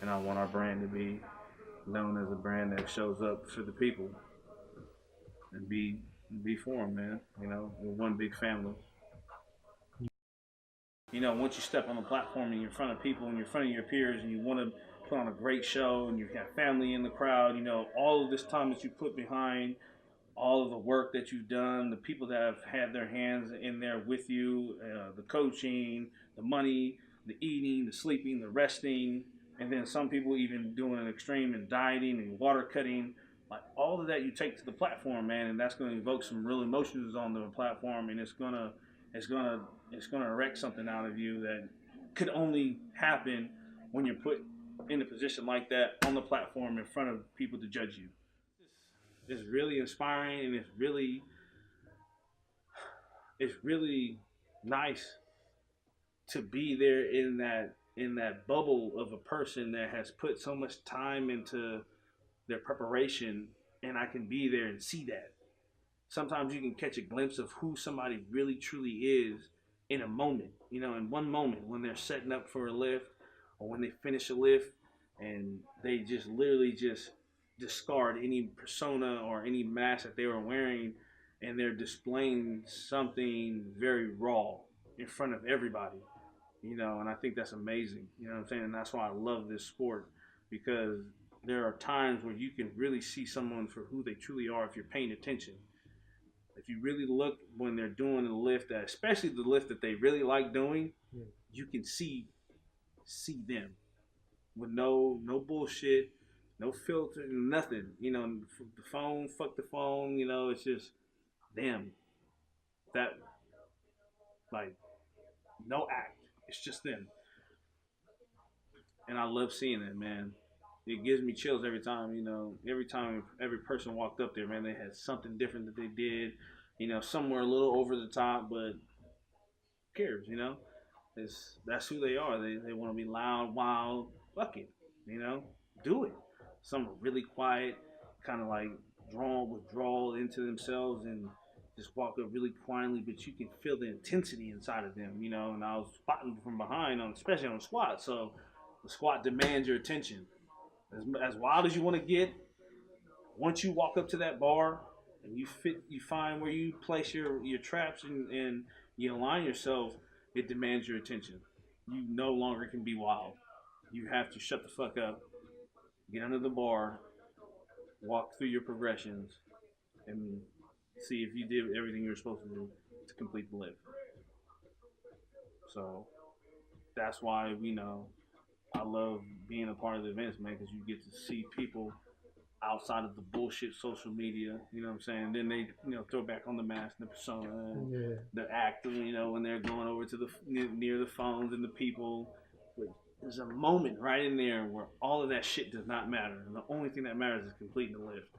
and I want our brand to be known as a brand that shows up for the people and be for them, man. You know, we're one big family. You know, once you step on the platform and you're in front of people and you're in front of your peers and you want to put on a great show and you have family in the crowd, you know, all of this time that you put behind all of the work that you've done, the people that have had their hands in there with you, the coaching, the money, the eating, the sleeping, the resting, and then some people even doing an extreme and dieting and water cutting. Like all of that you take to the platform, man, and that's going to evoke some real emotions on the platform, and it's gonna it's gonna erect something out of you that could only happen when you're put in a position like that on the platform in front of people to judge you. It's really inspiring, and it's really nice to be there in that bubble of a person that has put so much time into their preparation, and I can be there and see that. Sometimes you can catch a glimpse of who somebody really truly is in a moment, you know, in one moment when they're setting up for a lift or when they finish a lift and they just literally just discard any persona or any mask that they were wearing, and they're displaying something very raw in front of everybody, you know, and I think that's amazing, you know what I'm saying? And that's why I love this sport, because there are times where you can really see someone for who they truly are if you're paying attention. If you really look when they're doing the lift, that especially the lift that they really like doing, you can see them with no bullshit, no filter, nothing. You know, the phone, fuck the phone. You know, it's just them. That like no act. It's just them, and I love seeing it, man. It gives me chills every time. You know, every time every person walked up there, man, they had something different that they did. You know, somewhere a little over the top, but who cares? You know, that's who they are. They want to be loud, wild. Fuck it, you know, do it. Some are really quiet, kind of like withdrawal into themselves and just walk up really quietly, but you can feel the intensity inside of them, you know. And I was spotting from behind, on especially on the squat. So the squat demands your attention. As wild as you want to get, once you walk up to that bar and you find where you place your traps and you align yourself, it demands your attention. You no longer can be wild. You have to shut the fuck up, get under the bar, walk through your progressions, and see if you did everything you're supposed to do to complete the lift. So that's why we know I love being a part of the events, man, because you get to see people outside of the bullshit social media, you know what I'm saying? Then they, you know, throw back on the mask and the persona and Yeah. the acting, you know, when they're going over to the near the phones and the people. But there's a moment right in there where all of that shit does not matter, and the only thing that matters is completing the lift.